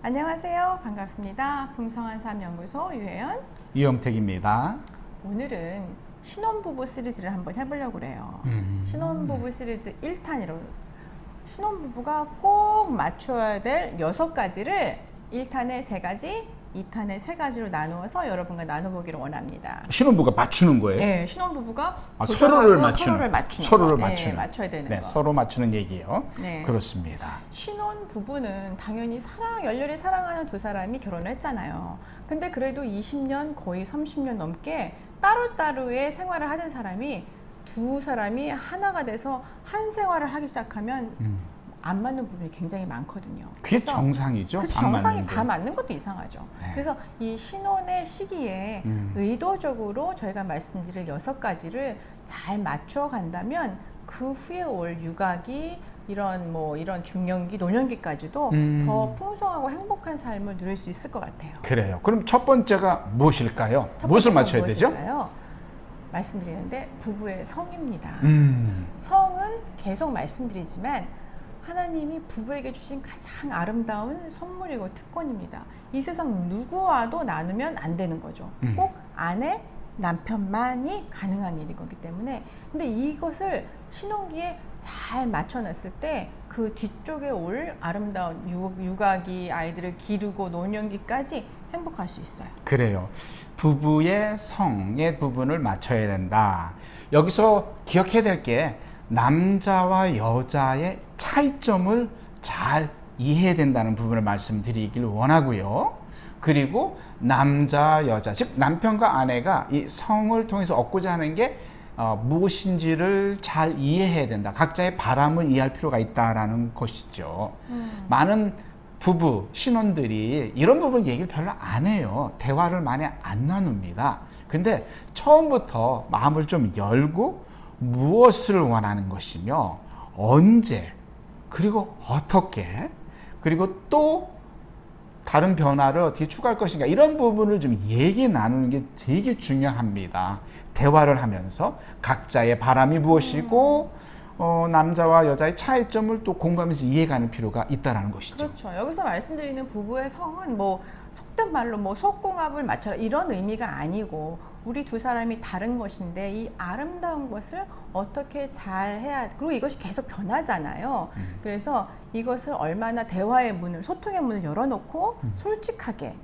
안녕하세요. 반갑습니다. 풍성한 삶연구소 유혜연, 이영택입니다. 오늘은 신혼부부 시리즈를 한번 해보려고 그래요. 신혼부부 시리즈 1탄이라고. 신혼부부가 꼭 맞춰야 될 6가지를 1탄에 3가지, 2탄에 3가지로 나누어서 여러분과 나눠보기를 원합니다. 신혼부부가 맞추는 거예요? 네, 신혼부부가 서로를 맞추는 서로를 거. 맞춰야 되는 네, 거. 서로 맞추는 얘기예요. 네. 그렇습니다. 신혼부부는 당연히 열렬히 사랑하는 두 사람이 결혼을 했잖아요. 근데 그래도 20년, 거의 30년 넘게 따로따로의 생활을 하던 사람이 두 사람이 하나가 돼서 한 생활을 하기 시작하면 안 맞는 부분이 굉장히 많거든요. 그게 정상이죠? 그 안 정상이 맞는 게. 다 맞는 것도 이상하죠. 네. 그래서 이 신혼의 시기에 의도적으로 저희가 말씀드릴 6가지를 잘 맞춰 간다면 그 후에 올 유가기, 이런 중년기, 노년기까지도 더 풍성하고 행복한 삶을 누릴 수 있을 것 같아요. 그래요. 그럼 첫 번째가 무엇일까요? 무엇을 맞춰야 되죠? 말씀드리는데 부부의 성입니다. 음. 성은 계속 말씀드리지만 하나님이 부부에게 주신 가장 아름다운 선물이고 특권입니다. 이 세상 누구와도 나누면 안 되는 거죠. 꼭 아내, 남편만이 가능한 일인 거기 때문에. 근데 이것을 신혼기에 잘 맞춰놨을 때 그 뒤쪽에 올 아름다운 육아기, 아이들을 기르고 노년기까지 행복할 수 있어요. 그래요. 부부의 성의 부분을 맞춰야 된다. 여기서 기억해야 될 게 남자와 여자의 차이점을 잘 이해해야 된다는 부분을 말씀드리길 원하고요. 그리고 남자, 여자, 즉 남편과 아내가 이 성을 통해서 얻고자 하는 게 무엇인지를 잘 이해해야 된다. 각자의 바람을 이해할 필요가 있다라는 것이죠. 많은 부부, 신혼들이 이런 부분 얘기를 별로 안 해요. 대화를 많이 안 나눕니다. 근데 처음부터 마음을 좀 열고 무엇을 원하는 것이며 언제 그리고 어떻게 그리고 또 다른 변화를 어떻게 추가할 것인가 이런 부분을 좀 얘기 나누는 게 되게 중요합니다. 대화를 하면서 각자의 바람이 무엇이고 남자와 여자의 차이점을 또 공부하면서 이해가는 필요가 있다는 것이죠. 그렇죠. 여기서 말씀드리는 부부의 성은 속된 말로 속궁합을 맞춰라 이런 의미가 아니고 우리 두 사람이 다른 것인데 이 아름다운 것을 어떻게 잘 해야, 그리고 이것이 계속 변하잖아요. 그래서 이것을 얼마나 대화의 문을, 소통의 문을 열어놓고 솔직하게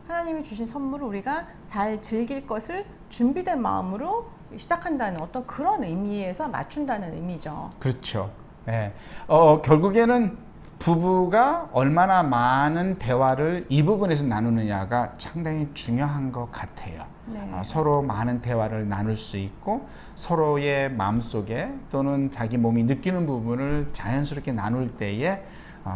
하나님이 주신 선물을 우리가 잘 즐길 것을 준비된 마음으로 시작한다는 어떤 그런 의미에서 맞춘다는 의미죠. 그렇죠. 네. 결국에는 부부가 얼마나 많은 대화를 이 부분에서 나누느냐가 상당히 중요한 것 같아요. 네. 서로 많은 대화를 나눌 수 있고 서로의 마음속에 또는 자기 몸이 느끼는 부분을 자연스럽게 나눌 때에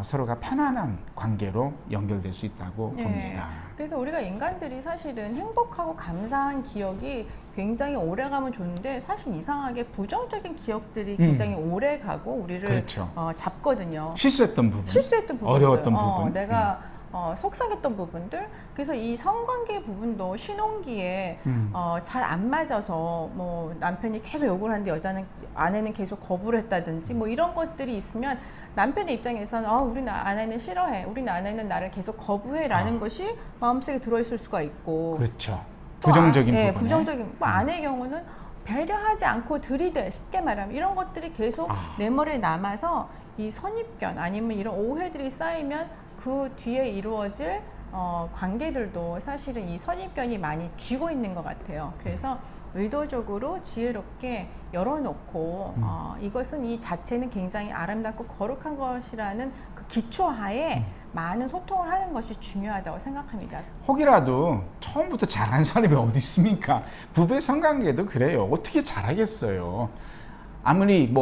서로가 편안한 관계로 연결될 수 있다고 봅니다. 그래서 우리가 인간들이 사실은 행복하고 감사한 기억이 굉장히 오래가면 좋은데 사실 이상하게 부정적인 기억들이 굉장히 오래가고 우리를 그렇죠. 잡거든요. 실수했던 부분, 어려웠던 부분, 내가 속상했던 부분들. 그래서 이 성관계 부분도 신혼기에 잘 안 맞아서 남편이 계속 욕을 하는데 아내는 계속 거부를 했다든지 이런 것들이 있으면 남편의 입장에서는 우리 아내는 싫어해, 우리 아내는 나를 계속 거부해라는 것이 마음속에 들어있을 수가 있고. 그렇죠. 부정적인 부분. 부정적인. 아내의 경우는 배려하지 않고 들이대, 쉽게 말하면 이런 것들이 계속 내 머리에 남아서 이 선입견 아니면 이런 오해들이 쌓이면 그 뒤에 이루어질 관계들도 사실은 이 선입견이 많이 쥐고 있는 것 같아요. 그래서 의도적으로 지혜롭게 열어놓고 이것은 이 자체는 굉장히 아름답고 거룩한 것이라는 그 기초하에 많은 소통을 하는 것이 중요하다고 생각합니다. 혹이라도 처음부터 잘하는 사람이 어디 있습니까? 부부의 성관계도 그래요. 어떻게 잘하겠어요? 아무리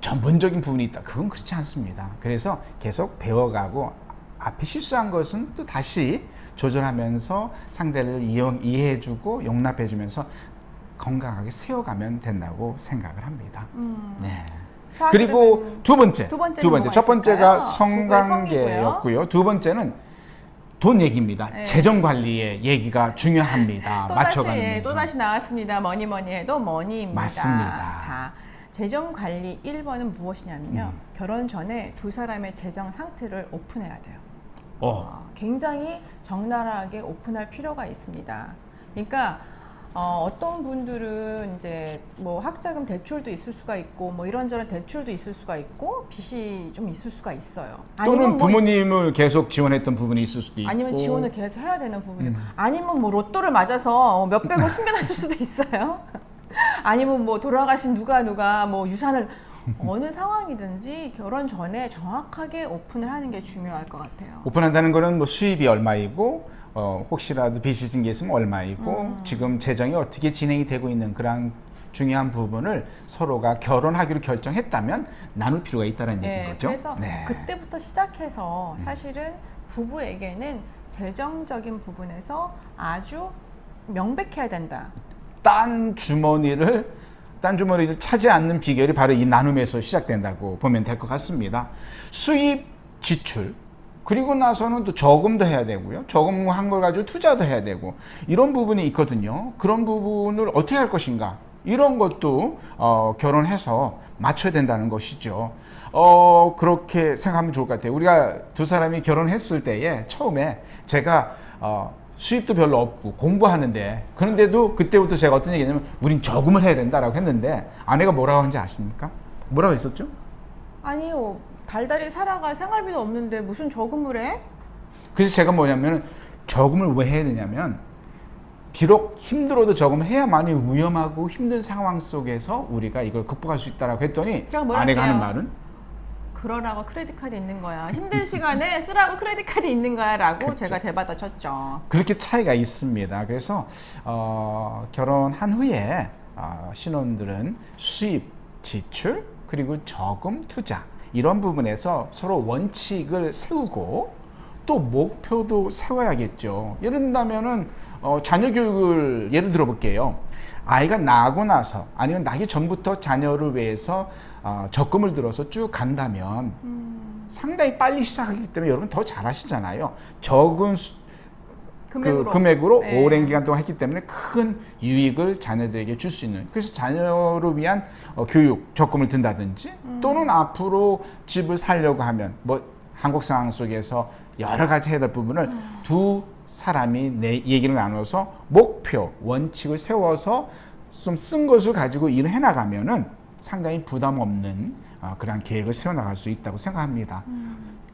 전문적인 부분이 있다. 그건 그렇지 않습니다. 그래서 계속 배워가고 앞에 실수한 것은 또 다시 조절하면서 상대를 이해해주고 용납해주면서 건강하게 세워가면 된다고 생각을 합니다. 네. 자, 그리고 두 번째. 첫 번째가 있을까요? 성관계였고요. 두 번째는 돈 얘기입니다. 네. 재정 관리의 얘기가 중요합니다. 맞춰가는 또 다시 나왔습니다. 뭐니 해도 머니입니다. 맞습니다. 자, 재정 관리 1번은 무엇이냐면요. 결혼 전에 두 사람의 재정 상태를 오픈해야 돼요. 굉장히 적나라하게 오픈할 필요가 있습니다. 그러니까 어떤 분들은 이제 뭐 학자금 대출도 있을 수가 있고 뭐 이런저런 대출도 있을 수가 있고 빚이 좀 있을 수가 있어요. 또는 부모님을 계속 지원했던 부분이 있을 수도 있고 아니면 지원을 계속 해야 되는 부분이 아니면 뭐 로또를 맞아서 몇백억 숨겨놨을 수도 있어요. 아니면 뭐 돌아가신 누가 뭐 유산을 어느 상황이든지 결혼 전에 정확하게 오픈을 하는 게 중요할 것 같아요. 오픈한다는 거는 뭐 수입이 얼마이고 혹시라도 빚이 진 게 있으면 얼마이고 지금 재정이 어떻게 진행이 되고 있는 그런 중요한 부분을 서로가 결혼하기로 결정했다면 나눌 필요가 있다는 얘기인 거죠. 그래서 그때부터 시작해서 사실은 부부에게는 재정적인 부분에서 아주 명백해야 된다. 딴 주머니를 차지 않는 비결이 바로 이 나눔에서 시작된다고 보면 될 것 같습니다. 수입, 지출, 그리고 나서는 또 저금도 해야 되고요. 저금한 걸 가지고 투자도 해야 되고 이런 부분이 있거든요. 그런 부분을 어떻게 할 것인가 이런 것도 결혼해서 맞춰야 된다는 것이죠. 그렇게 생각하면 좋을 것 같아요. 우리가 두 사람이 결혼했을 때에 처음에 제가 수입도 별로 없고 공부하는데 그런데도 그때부터 제가 어떤 얘기냐면 우린 저금을 해야 된다라고 했는데 아내가 뭐라고 하는지 아십니까? 뭐라고 했었죠? 아니요. 달달이 살아갈 생활비도 없는데 무슨 저금을 해? 그래서 제가 뭐냐면 저금을 왜 해야 되냐면 비록 힘들어도 저금을 해야만이 위험하고 힘든 상황 속에서 우리가 이걸 극복할 수 있다라고 했더니 아내가 하는 말은 그러라고 크레딧 카드 있는 거야. 힘든 시간에 쓰라고 크레딧 카드 있는 거야라고 그렇죠. 제가 대받아 쳤죠. 그렇게 차이가 있습니다. 그래서 결혼한 후에 신혼들은 수입, 지출, 그리고 저금, 투자 이런 부분에서 서로 원칙을 세우고 또 목표도 세워야겠죠. 예를 든다면은 자녀 교육을 예를 들어 볼게요. 아이가 나고 나서 아니면 나기 전부터 자녀를 위해서 적금을 들어서 쭉 간다면 상당히 빨리 시작하기 때문에 여러분 더 잘하시잖아요. 적은 금액으로 네. 오랜 기간 동안 했기 때문에 큰 유익을 자녀들에게 줄 수 있는, 그래서 자녀를 위한 교육 적금을 든다든지 또는 앞으로 집을 살려고 하면 뭐 한국 상황 속에서 여러 가지 해야 될 부분을 두 사람이 내 얘기를 나눠서 목표, 원칙을 세워서 좀 쓴 것을 가지고 일을 해나가면은 상당히 부담 없는 그런 계획을 세워나갈 수 있다고 생각합니다.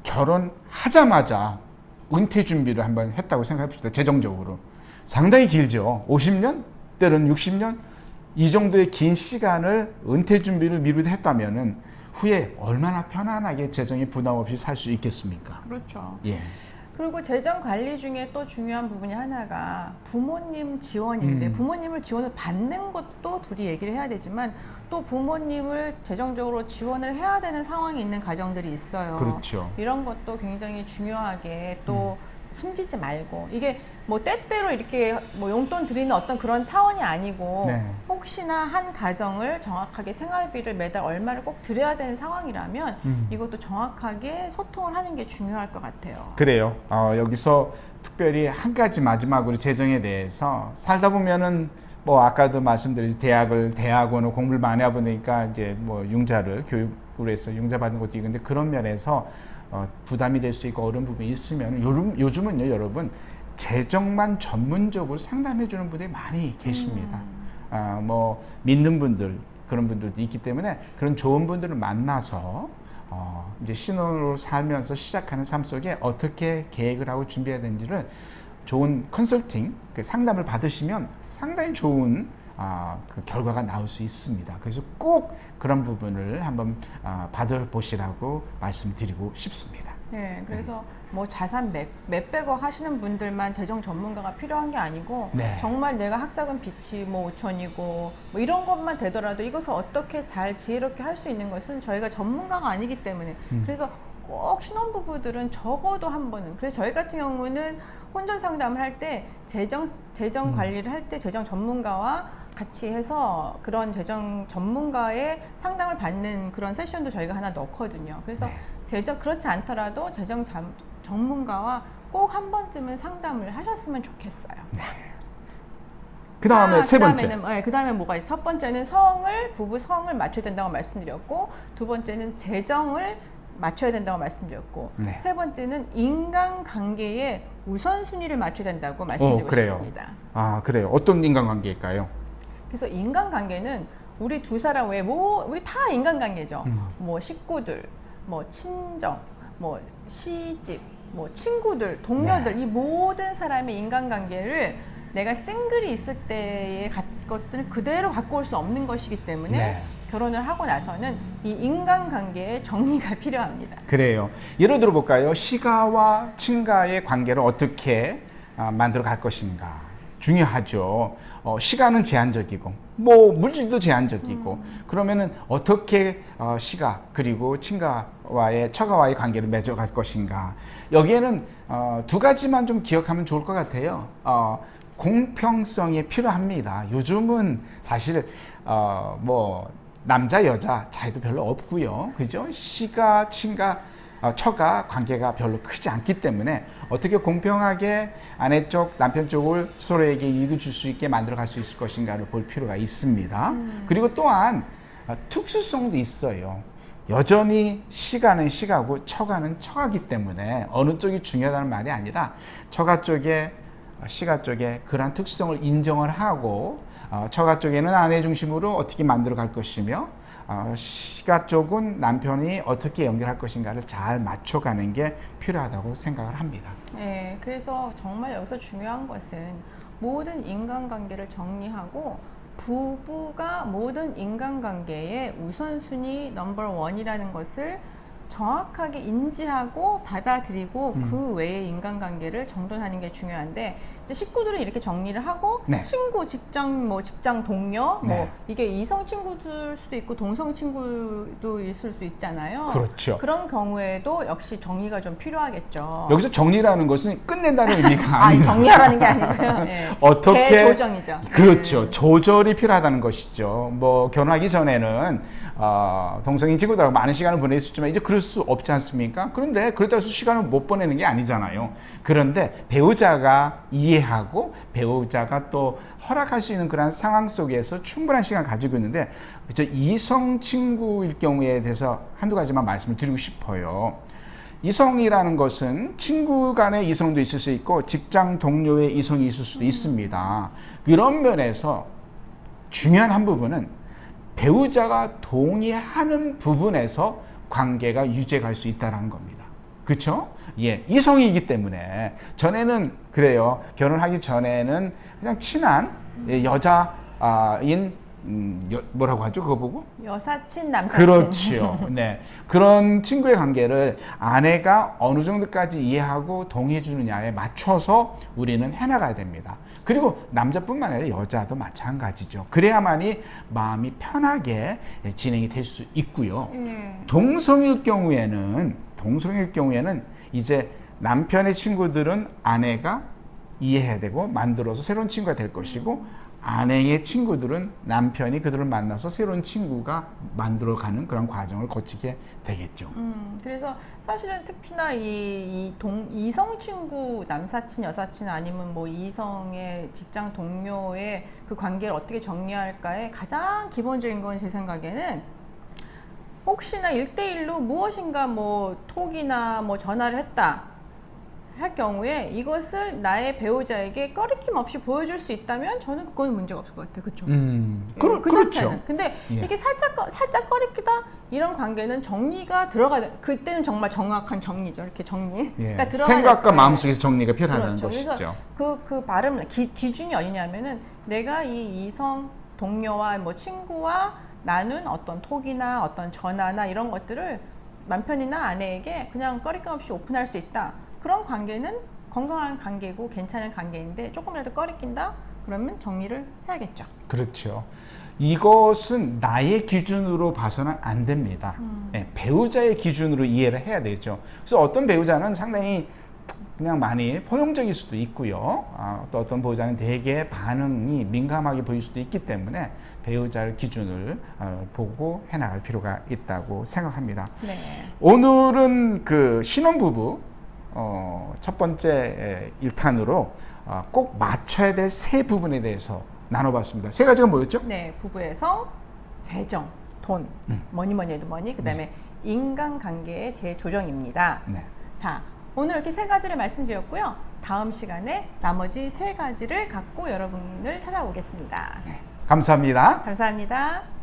결혼하자마자 은퇴 준비를 한번 했다고 생각해 봅시다. 재정적으로 상당히 길죠. 50년 때로는 60년 이 정도의 긴 시간을 은퇴 준비를 미루다 했다면은 후에 얼마나 편안하게 재정이 부담 없이 살 수 있겠습니까? 그렇죠. 예. 그리고 재정 관리 중에 또 중요한 부분이 하나가 부모님 지원인데 부모님을 지원을 받는 것도 둘이 얘기를 해야 되지만 또 부모님을 재정적으로 지원을 해야 되는 상황이 있는 가정들이 있어요. 그렇죠. 이런 것도 굉장히 중요하게 또 숨기지 말고 이게 뭐 때때로 이렇게 뭐 용돈 드리는 어떤 그런 차원이 아니고 네. 혹시나 한 가정을 정확하게 생활비를 매달 얼마를 꼭 드려야 되는 상황이라면 이것도 정확하게 소통을 하는 게 중요할 것 같아요. 그래요. 여기서 특별히 한 가지 마지막으로 재정에 대해서 살다 보면은 뭐 아까도 말씀드렸듯이 대학원을 공부를 많이 하다 보니까 이제 뭐 융자를 교육으로 해서 융자 받는 것도 있는데 그런 면에서 부담이 될 수 있고 어려운 부분이 있으면 요즘은요 여러분 재정만 전문적으로 상담해 주는 분들이 많이 계십니다. 뭐 믿는 분들 그런 분들도 있기 때문에 그런 좋은 분들을 만나서 이제 신혼으로 살면서 시작하는 삶 속에 어떻게 계획을 하고 준비해야 되는지를 좋은 컨설팅 그 상담을 받으시면 상당히 좋은 그 결과가 나올 수 있습니다. 그래서 꼭 그런 부분을 한번 받아보시라고 말씀드리고 싶습니다. 네, 그래서 뭐 자산 몇백억 하시는 분들만 재정 전문가가 필요한 게 아니고 네. 정말 내가 학자금 빚이 뭐 5천이고 뭐 이런 것만 되더라도 이것을 어떻게 잘 지혜롭게 할 수 있는 것은 저희가 전문가가 아니기 때문에 그래서 꼭 신혼부부들은 적어도 한 번은 그래서 저희 같은 경우는 혼전 상담을 할 때 재정 관리를 할 때 재정 전문가와 같이 해서 그런 재정 전문가의 상담을 받는 그런 세션도 저희가 하나 넣거든요. 그래서 그렇지 않더라도 재정 전문가와 꼭 한 번쯤은 상담을 하셨으면 좋겠어요. 그 다음에 세 번째. 그 다음에 뭐가 있어요? 첫 번째는 부부 성을 맞춰야 된다고 말씀드렸고, 두 번째는 재정을 맞춰야 된다고 말씀드렸고 네. 세 번째는 인간관계의 우선순위를 맞춰야 된다고 말씀드리고 그래요. 싶습니다. 아, 그래요. 어떤 인간관계일까요? 그래서 인간관계는 우리 두 사람 외에 우리 다 인간관계죠. 뭐 식구들, 뭐 친정, 뭐 시집, 뭐 친구들, 동료들 이 모든 사람의 인간관계를 내가 싱글이 있을 때의 것들을 그대로 갖고 올 수 없는 것이기 때문에 네. 결혼을 하고 나서는 이 인간관계에 정리가 필요합니다. 그래요. 예를 들어 볼까요? 시가와 친가의 관계를 어떻게 만들어 갈 것인가 중요하죠. 시가는 제한적이고 뭐 물질도 제한적이고 그러면은 어떻게 시가 그리고 친가와의 처가와의 관계를 맺어갈 것인가. 여기에는 두 가지만 좀 기억하면 좋을 것 같아요. 공평성이 필요합니다. 요즘은 사실 뭐 남자 여자 차이도 별로 없고요. 그죠? 시가 친가 처가 관계가 별로 크지 않기 때문에 어떻게 공평하게 아내 쪽 남편 쪽을 서로에게 이익을 줄 수 있게 만들어 갈 수 있을 것인가를 볼 필요가 있습니다. 그리고 또한 특수성도 있어요. 여전히 시가는 시가고 처가는 처가기 때문에 어느 쪽이 중요하다는 말이 아니라 처가 쪽에 시가 쪽에 그러한 특수성을 인정을 하고 처가 쪽에는 아내 중심으로 어떻게 만들어 갈 것이며 시가 쪽은 남편이 어떻게 연결할 것인가를 잘 맞춰가는 게 필요하다고 생각을 합니다. 네, 그래서 정말 여기서 중요한 것은 모든 인간관계를 정리하고 부부가 모든 인간관계의 우선순위 넘버 원이라는 것을 정확하게 인지하고 받아들이고 그 외의 인간관계를 정돈하는 게 중요한데 이제 식구들은 이렇게 정리를 하고 네. 친구, 직장, 뭐 직장 동료, 네. 뭐 이게 이성 친구들 수도 있고 동성 친구도 있을 수 있잖아요. 그렇죠. 그런 경우에도 역시 정리가 좀 필요하겠죠. 여기서 정리라는 것은 끝낸다는 의미가 아니 아닙니다. 정리하라는 게 아니고요. 네. 어떻게 재조정이죠. 그렇죠. 조절이 필요하다는 것이죠. 뭐 결혼하기 전에는 동성인 친구들하고 많은 시간을 보낼 수 있지만 이제 그럴 수 없지 않습니까? 그런데 그렇다고 해서 시간을 못 보내는 게 아니잖아요. 그런데 배우자가 이해하고 배우자가 또 허락할 수 있는 그런 상황 속에서 충분한 시간을 가지고 있는데 그렇죠? 이성 친구일 경우에 대해서 한두 가지만 말씀을 드리고 싶어요. 이성이라는 것은 친구 간의 이성도 있을 수 있고 직장 동료의 이성이 있을 수도 있습니다. 그런 면에서 중요한 한 부분은 배우자가 동의하는 부분에서 관계가 유지갈 수 있다는 겁니다. 그렇죠? 예, 이성이기 때문에 전에는 그래요. 결혼하기 전에는 그냥 친한 여자인 뭐라고 하죠? 그거 보고? 여사친, 남사친. 그렇죠. 네. 그런 친구의 관계를 아내가 어느 정도까지 이해하고 동의해 주느냐에 맞춰서 우리는 해나가야 됩니다. 그리고 남자뿐만 아니라 여자도 마찬가지죠. 그래야만이 마음이 편하게 진행이 될 수 있고요. 동성일 경우에는 이제 남편의 친구들은 아내가 이해해야 되고 만들어서 새로운 친구가 될 것이고 아내의 친구들은 남편이 그들을 만나서 새로운 친구가 만들어가는 그런 과정을 거치게 되겠죠. 그래서 사실은 특히나 이성 친구, 남사친, 여사친 아니면 뭐 이성의 직장 동료의 그 관계를 어떻게 정리할까에 가장 기본적인 건 제 생각에는 혹시나 1대1로 무엇인가 뭐 톡이나 뭐 전화를 했다 할 경우에 이것을 나의 배우자에게 꺼리낌 없이 보여줄 수 있다면 저는 그건 문제가 없을 것 같아요. 그렇죠? 그렇죠. 자체는. 근데 예. 이게 살짝 꺼리끼다 이런 관계는 정리가 그때는 정말 정확한 정리죠. 이렇게 정리. 예. 그러니까 들어가야 생각과 될 거예요. 마음속에서 정리가 필요하다는 그렇죠. 것이죠. 그래서 그 발음 기준이 어디냐면은 내가 이 이성 동료와 뭐 친구와 나눈 어떤 톡이나 어떤 전화나 이런 것들을 남편이나 아내에게 그냥 꺼리낌 없이 오픈할 수 있다. 그런 관계는 건강한 관계고 괜찮은 관계인데 조금이라도 꺼리낀다? 그러면 정리를 해야겠죠. 그렇죠. 이것은 나의 기준으로 봐서는 안 됩니다. 네, 배우자의 기준으로 이해를 해야 되죠. 그래서 어떤 배우자는 상당히 그냥 많이 포용적일 수도 있고요. 또 어떤 배우자는 되게 반응이 민감하게 보일 수도 있기 때문에 배우자의 기준을 보고 해나갈 필요가 있다고 생각합니다. 네. 오늘은 그 신혼부부 첫 번째 1탄으로 꼭 맞춰야 될 세 부분에 대해서 나눠봤습니다. 세 가지가 뭐였죠? 네, 부부에서 재정, 돈, 뭐니 해도 뭐니, 그 다음에 인간관계의 재조정입니다. 네. 자, 오늘 이렇게 세 가지를 말씀드렸고요. 다음 시간에 나머지 세 가지를 갖고 여러분을 찾아오겠습니다. 감사합니다. 감사합니다.